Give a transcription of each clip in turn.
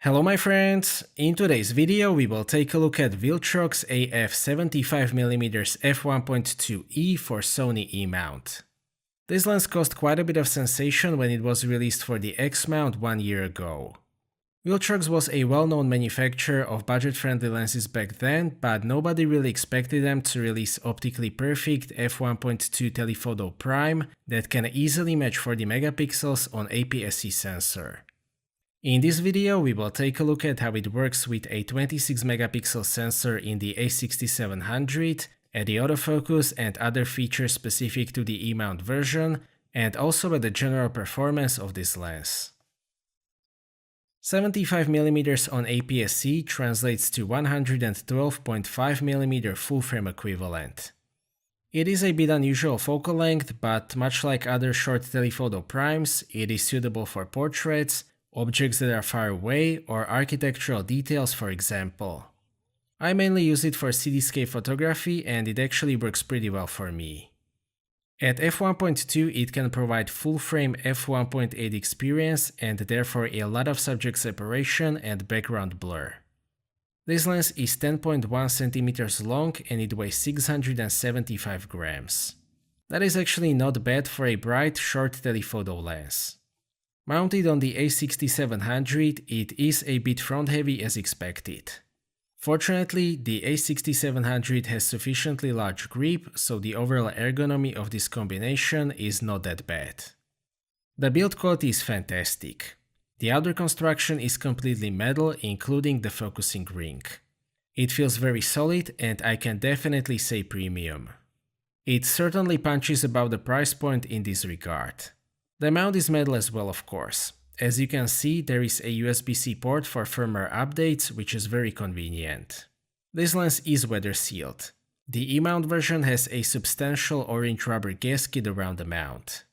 Hello my friends, in today's video we will take a look at Viltrox AF75mm f1.2e for Sony E-mount. This lens caused quite a bit of sensation when it was released for the X-mount 1 year ago. Viltrox was a well-known manufacturer of budget-friendly lenses back then, but nobody really expected them to release optically perfect f1.2 telephoto prime that can easily match 40 megapixels on APS-C sensor. In this video, we will take a look at how it works with a 26 megapixel sensor in the A6700, at the autofocus and other features specific to the E-mount version, and also at the general performance of this lens. 75mm on APS-C translates to 112.5mm full-frame equivalent. It is a bit unusual focal length, but much like other short telephoto primes, it is suitable for portraits, objects that are far away, or architectural details, for example. I mainly use it for cityscape photography and it actually works pretty well for me. At f1.2 it can provide full-frame f1.8 experience and therefore a lot of subject separation and background blur. This lens is 10.1 cm long and it weighs 675 grams. That is actually not bad for a bright short telephoto lens. Mounted on the A6700, it is a bit front-heavy as expected. Fortunately, the A6700 has sufficiently large grip, so the overall ergonomy of this combination is not that bad. The build quality is fantastic. The outer construction is completely metal, including the focusing ring. It feels very solid and I can definitely say premium. It certainly punches above the price point in this regard. The mount is metal as well, of course. As you can see, there is a USB-C port for firmware updates, which is very convenient. This lens is weather sealed. The E-mount version has a substantial orange rubber gasket around the mount.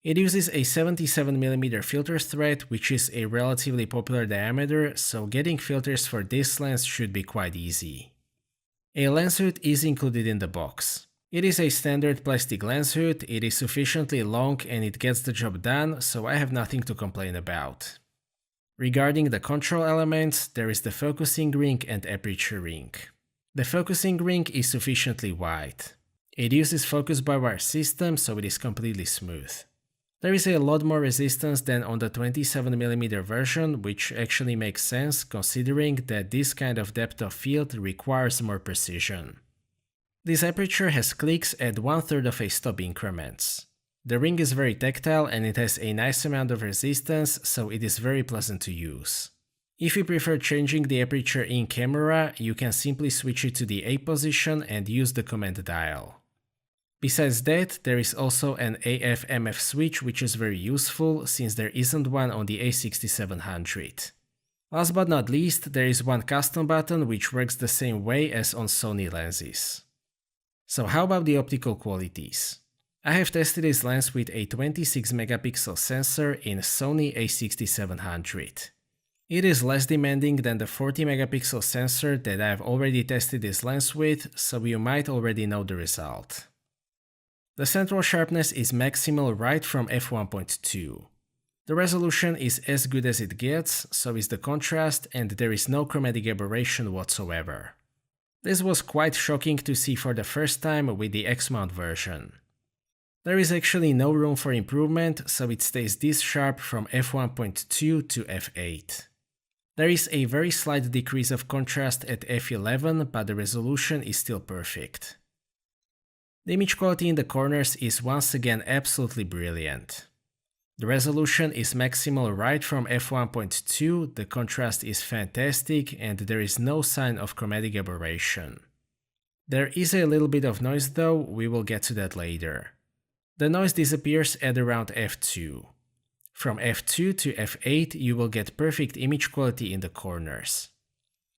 It uses a 77mm filter thread, which is a relatively popular diameter, so getting filters for this lens should be quite easy. A lens hood is included in the box. It is a standard plastic lens hood, it is sufficiently long and it gets the job done, so I have nothing to complain about. Regarding the control elements, there is the focusing ring and aperture ring. The focusing ring is sufficiently wide. It uses focus by wire system, so it is completely smooth. There is a lot more resistance than on the 27mm version, which actually makes sense considering that this kind of depth of field requires more precision. This aperture has clicks at 1/3 of a stop increments. The ring is very tactile and it has a nice amount of resistance, so it is very pleasant to use. If you prefer changing the aperture in camera, you can simply switch it to the A position and use the command dial. Besides that, there is also an AF/MF switch, which is very useful since there isn't one on the A6700. Last but not least, there is one custom button which works the same way as on Sony lenses. So how about the optical qualities? I have tested this lens with a 26 megapixel sensor in Sony A6700. It is less demanding than the 40 megapixel sensor that I have already tested this lens with, so you might already know the result. The central sharpness is maximal right from f1.2. The resolution is as good as it gets, so is the contrast, and there is no chromatic aberration whatsoever. This was quite shocking to see for the first time with the X-mount version. There is actually no room for improvement, so it stays this sharp from f1.2 to f8. There is a very slight decrease of contrast at f11, but the resolution is still perfect. The image quality in the corners is once again absolutely brilliant. The resolution is maximal right from f1.2, the contrast is fantastic and there is no sign of chromatic aberration. There is a little bit of noise though, we will get to that later. The noise disappears at around f2. From f2 to f8 you will get perfect image quality in the corners.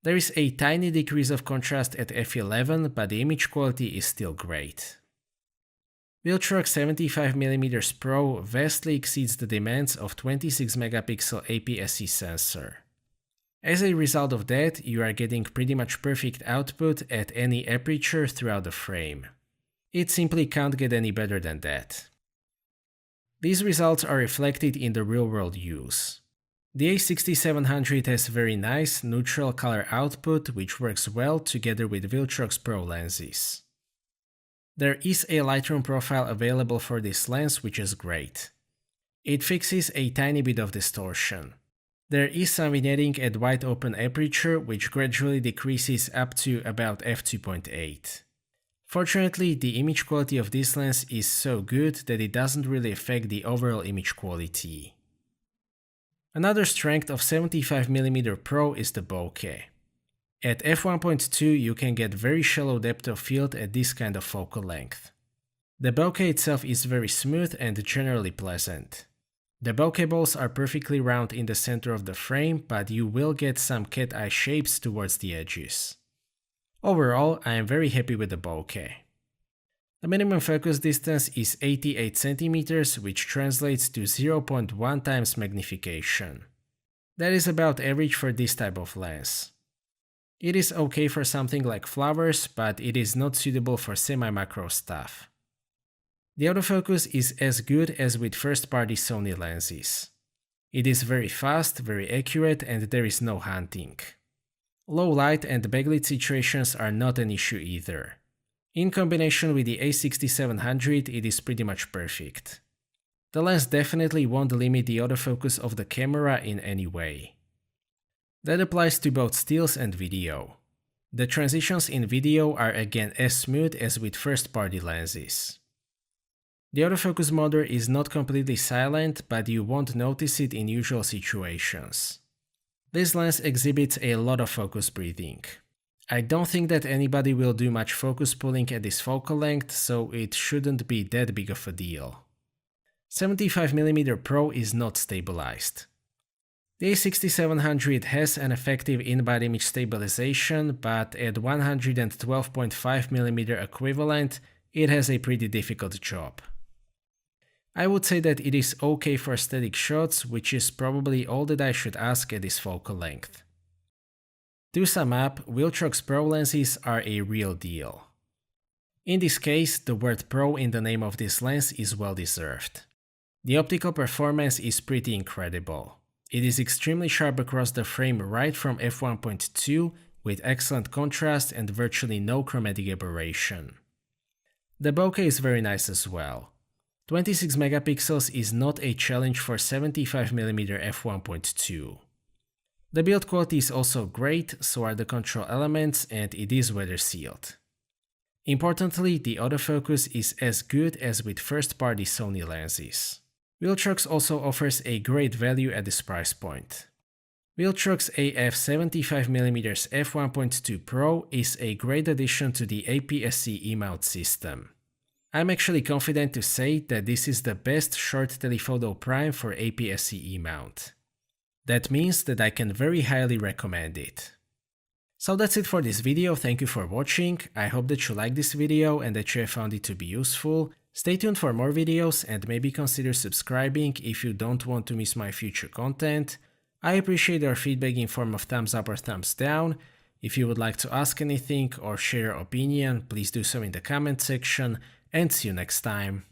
There is a tiny decrease of contrast at f11, but the image quality is still great. Viltrox 75mm Pro vastly exceeds the demands of 26 megapixel APS-C sensor. As a result of that, you are getting pretty much perfect output at any aperture throughout the frame. It simply can't get any better than that. These results are reflected in the real-world use. The A6700 has very nice neutral color output which works well together with Viltrox Pro lenses. There is a Lightroom profile available for this lens which is great. It fixes a tiny bit of distortion. There is some vignetting at wide open aperture which gradually decreases up to about f2.8. Fortunately, the image quality of this lens is so good that it doesn't really affect the overall image quality. Another strength of 75mm Pro is the bokeh. At f1.2 you can get very shallow depth of field at this kind of focal length. The bokeh itself is very smooth and generally pleasant. The bokeh balls are perfectly round in the center of the frame, but you will get some cat eye shapes towards the edges. Overall, I am very happy with the bokeh. The minimum focus distance is 88 cm, which translates to 0.1 times magnification. That is about average for this type of lens. It is okay for something like flowers, but it is not suitable for semi-macro stuff. The autofocus is as good as with first-party Sony lenses. It is very fast, very accurate, and there is no hunting. Low light and backlit situations are not an issue either. In combination with the A6700, it is pretty much perfect. The lens definitely won't limit the autofocus of the camera in any way. That applies to both stills and video. The transitions in video are again as smooth as with first-party lenses. The autofocus motor is not completely silent, but you won't notice it in usual situations. This lens exhibits a lot of focus breathing. I don't think that anybody will do much focus pulling at this focal length, so it shouldn't be that big of a deal. 75mm Pro is not stabilized. The A6700 has an effective in-body image stabilization, but at 112.5mm equivalent, it has a pretty difficult job. I would say that it is okay for static shots, which is probably all that I should ask at this focal length. To sum up, Viltrox Pro lenses are a real deal. In this case, the word Pro in the name of this lens is well deserved. The optical performance is pretty incredible. It is extremely sharp across the frame right from f1.2 with excellent contrast and virtually no chromatic aberration. The bokeh is very nice as well. 26 megapixels is not a challenge for 75mm f1.2. The build quality is also great, so are the control elements, and it is weather sealed. Importantly, the autofocus is as good as with first-party Sony lenses. Viltrox also offers a great value at this price point. Viltrox AF 75mm f1.2 Pro is a great addition to the APS-C E-mount system. I'm actually confident to say that this is the best short telephoto prime for APS-C E-mount. That means that I can very highly recommend it. So that's it for this video, thank you for watching, I hope that you liked this video and that you have found it to be useful. Stay tuned for more videos and maybe consider subscribing if you don't want to miss my future content. I appreciate your feedback in form of thumbs up or thumbs down. If you would like to ask anything or share your opinion, please do so in the comment section, and see you next time.